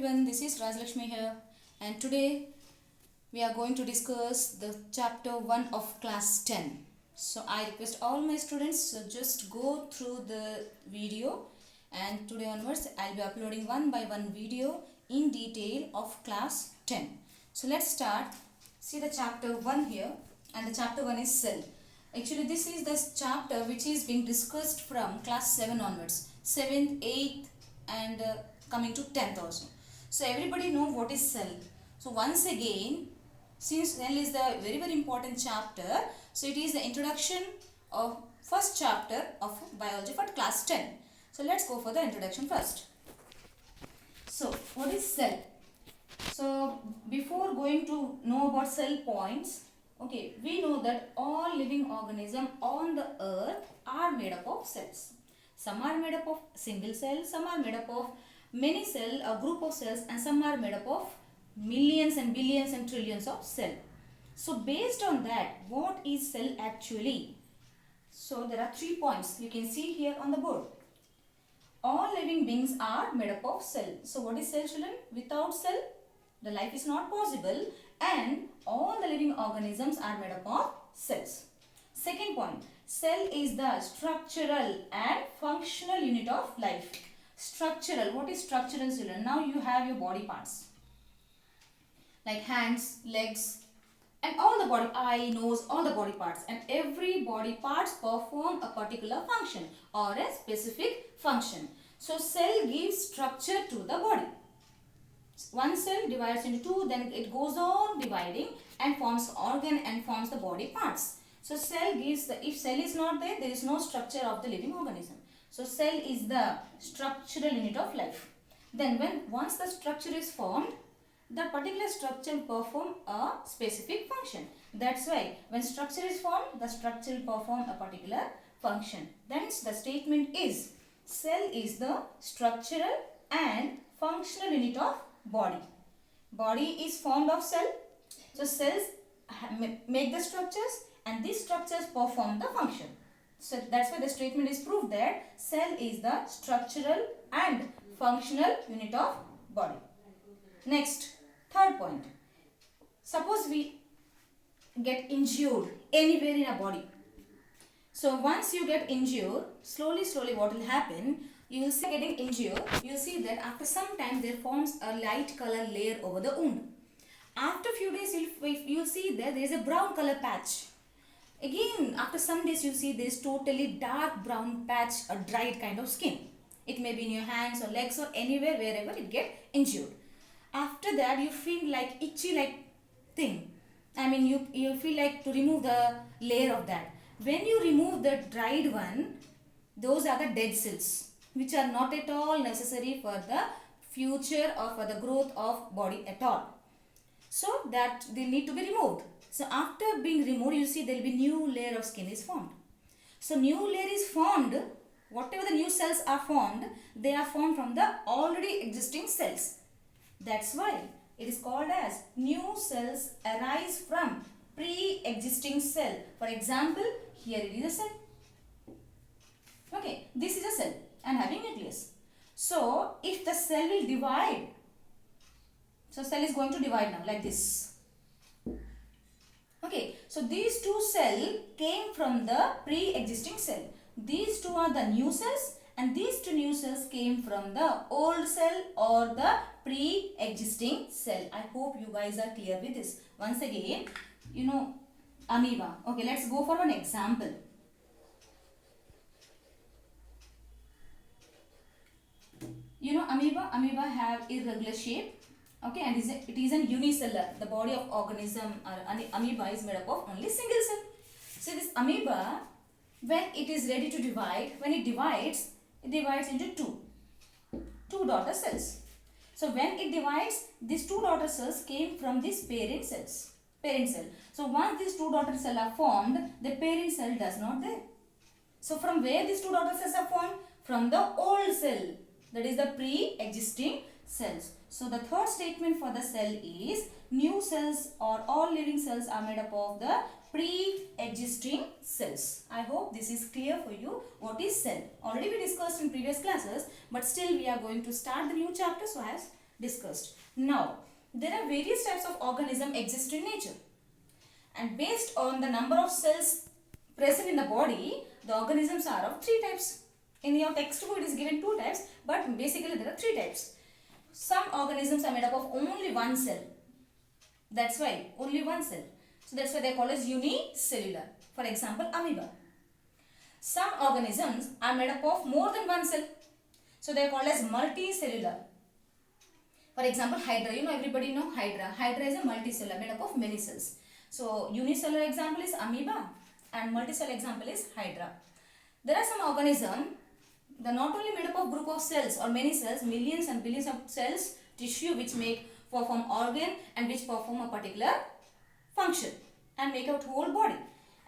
everyone, this is Rajlakshmi here, and today we are going to discuss the chapter 1 of class 10. So I request all my students to just go through the video, and today onwards I'll be uploading one by one video in detail of class 10. So let's start. See the chapter 1 here, and the chapter 1 is cell. Actually this is the chapter which is being discussed from class 7 onwards, 7th, 8th and coming to 10th also. So everybody know what is cell. So once again, since cell is the very important chapter, so it is the introduction of first chapter of biology for class 10. So let's go for the introduction first. So what is cell? So before going to know about cell points, okay, we know that all living organisms on the earth are made up of cells. Some are made up of single cell, some are made up of many cell, a group of cells, and some are made up of millions and billions and trillions of cells. So based on that, what is cell actually? So there are 3 points you can see here on the board. All living beings are made up of cell. So what is cell, children? Without cell, the life is not possible, and all the living organisms are made up of cells. Second point, cell is the structural and functional unit of life. Structural, what is structural, children? Now you have your body parts like hands, legs and all the body, eye, nose, all the body parts, and every body parts perform a particular function or a specific function. So cell gives structure to the body. One cell divides into two, then it goes on dividing and forms organ and forms the body parts. So cell gives the, if cell is not there, there is no structure of the living organism. So cell is the structural unit of life. Then once the structure is formed, the particular structure will perform a specific function. That's why when structure is formed, the structure will perform a particular function. Thence the statement is, cell is the structural and functional unit of body. Body is formed of cell. So cells make the structures and these structures perform the function. So that's why the statement is proved that cell is the structural and functional unit of body. Next, third point. Suppose we get injured anywhere in a body. So once you get injured, slowly what will happen, you will see getting injured, you will see that after some time there forms a light color layer over the wound. After few days you will see that there is a brown color patch. Again after some days you will see there is totally dark brown patch, a dried kind of skin. It may be in your hands or legs or anywhere wherever it get injured. After that you feel like itchy like thing. I mean you feel like to remove the layer of that. When you remove the dried one, those are the dead cells which are not at all necessary for the future or for the growth of body at all. So that they need to be removed. So after being removed, you see there will be new layer of skin is formed. So new layer is formed, whatever the new cells are formed, they are formed from the already existing cells. That's why it is called as new cells arise from pre-existing cell. For example, here it is a cell. Okay, this is a cell and having nucleus. So if the cell will divide, so cell is going to divide now like this. Okay, so these two cells came from the pre-existing cell. These two are the new cells and these two new cells came from the old cell or the pre-existing cell. I hope you guys are clear with this. Once again, you know, amoeba. Okay, let's go for an example. You know, amoeba have irregular shape. Okay, and it is an unicellular. The body of organism or amoeba is made up of only single cell. So this amoeba, when it is ready to divide, when it divides into two daughter cells. So when it divides, these two daughter cells came from this parent cell. So once these two daughter cells are formed, the parent cell does not there. So from where these two daughter cells are formed? From the old cell, that is the pre-existing cells. So the third statement for the cell is new cells or all living cells are made up of the pre-existing cells. I hope this is clear for you what is cell. Already we discussed in previous classes, but still we are going to start the new chapter, so as discussed. Now, there are various types of organism exist in nature, and based on the number of cells present in the body, the organisms are of three types. In your textbook it is given two types, but basically there are three types. Some organisms are made up of only one cell. That's why only one cell. So that's why they are called as unicellular. For example, amoeba. Some organisms are made up of more than one cell. So they are called as multicellular. For example, Hydra. You know, everybody know Hydra. Hydra is a multicellular made up of many cells. So unicellular example is amoeba and multicellular example is Hydra. There are some organisms that not only made up of group of cells or many cells, millions and billions of cells, tissue which perform organ and which perform a particular function and make out whole body.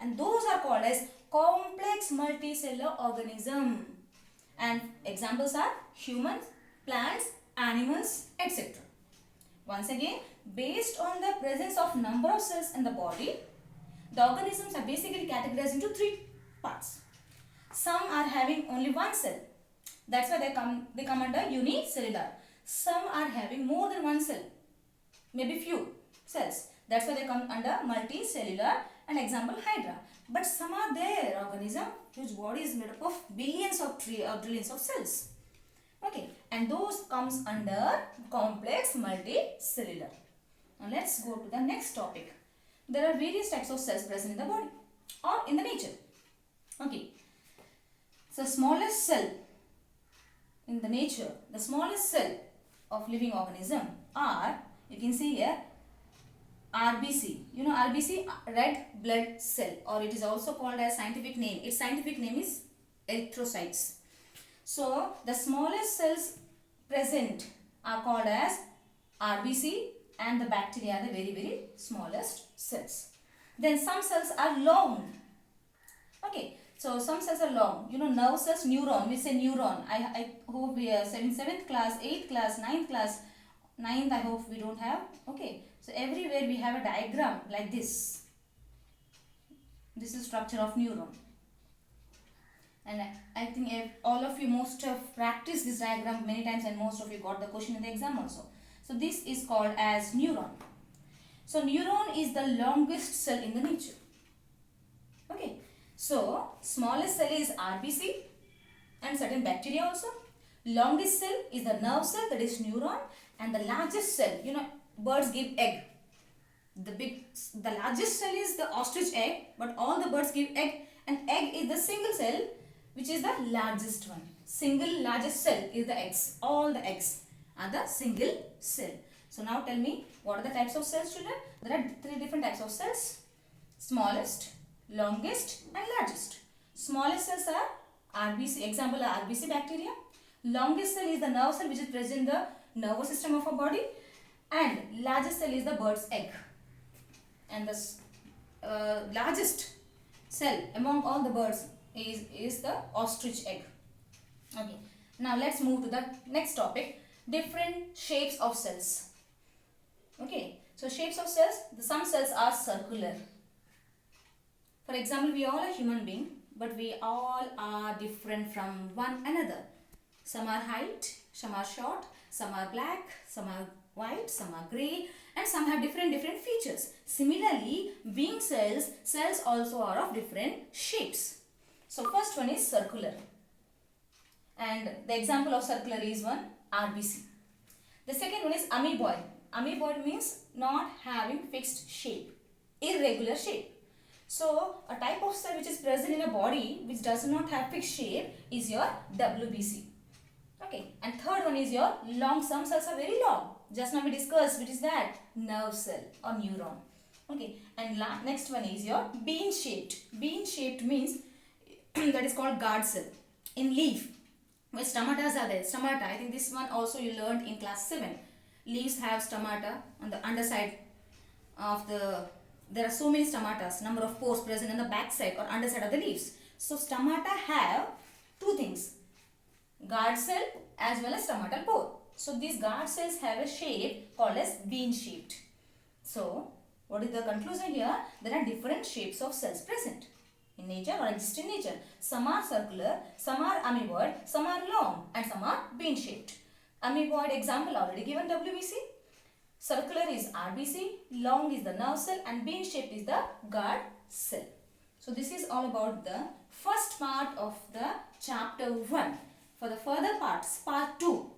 And those are called as complex multicellular organism. And examples are humans, plants, animals, etc. Once again, based on the presence of number of cells in the body, the organisms are basically categorized into three parts. Some are having only one cell. That's why they come under unicellular. Some are having more than one cell, maybe few cells. That's why they come under multicellular. An example, Hydra. But some are there organism whose body is made up of billions of trillions of cells. Okay, and those comes under complex multicellular. Now let's go to the next topic. There are various types of cells present in the body or in the nature. Okay, so smallest cell in the nature, the smallest cell of living organism are, you can see here, RBC. You know RBC, red blood cell, or it is also called as scientific name. Its scientific name is erythrocytes. So the smallest cells present are called as RBC, and the bacteria are the very, very smallest cells. Then some cells are long. Okay, so some cells are long. You know, nerve cells, neuron. We say neuron. I hope we are 7th class, 8th class, 9th class, 9th I hope we don't have. Okay, so everywhere we have a diagram like this. This is structure of neuron. And I think all of you most have practiced this diagram many times, and most of you got the question in the exam also. So this is called as neuron. So neuron is the longest cell in the nature. Okay. So smallest cell is RBC and certain bacteria also. Longest cell is the nerve cell, that is neuron, and the largest cell, you know, birds give egg. The largest cell is the ostrich egg, but all the birds give egg, and egg is the single cell which is the largest one. Single largest cell is the eggs. All the eggs are the single cell. So now tell me, what are the types of cells, children? There are three different types of cells: smallest, longest and largest. Smallest cells are RBC, example are RBC bacteria. Longest cell is the nerve cell which is present in the nervous system of our body, and largest cell is the bird's egg. And the largest cell among all the birds is the ostrich egg. Okay, now let's move to the next topic, different shapes of cells. Okay, so shapes of cells, some cells are circular. For example, we all are human being, but we all are different from one another. Some are height, some are short, some are black, some are white, some are grey, and some have different features. Similarly, being cells also are of different shapes. So first one is circular, and the example of circular is one RBC. The second one is amoeboid. Amoeboid means not having fixed shape, irregular shape. So a type of cell which is present in a body which does not have fixed shape is your WBC. Okay, and third one is your long. Some cells are very long. Just now we discussed which is that nerve cell or neuron. Okay, and next one is your bean shaped. Bean shaped means that is called guard cell. In leaf, where stomatas are there. Stomata, I think this one also you learned in class 7. Leaves have stomata on the underside of the, there are so many stomatas, number of pores present in the back side or underside of the leaves. So stomata have two things, guard cell as well as stomatal pore. So these guard cells have a shape called as bean shaped. So what is the conclusion here? There are different shapes of cells present in nature or exist in nature. Some are circular, some are amoeboid, some are long and some are bean shaped. Amoeboid example already given, WBC. Circular is RBC, long is the nerve cell, and bean shaped is the guard cell. So this is all about the first part of the chapter 1. For the further parts, part 2,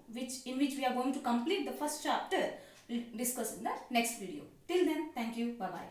in which we are going to complete the first chapter, we'll discuss in the next video. Till then, thank you. Bye-bye.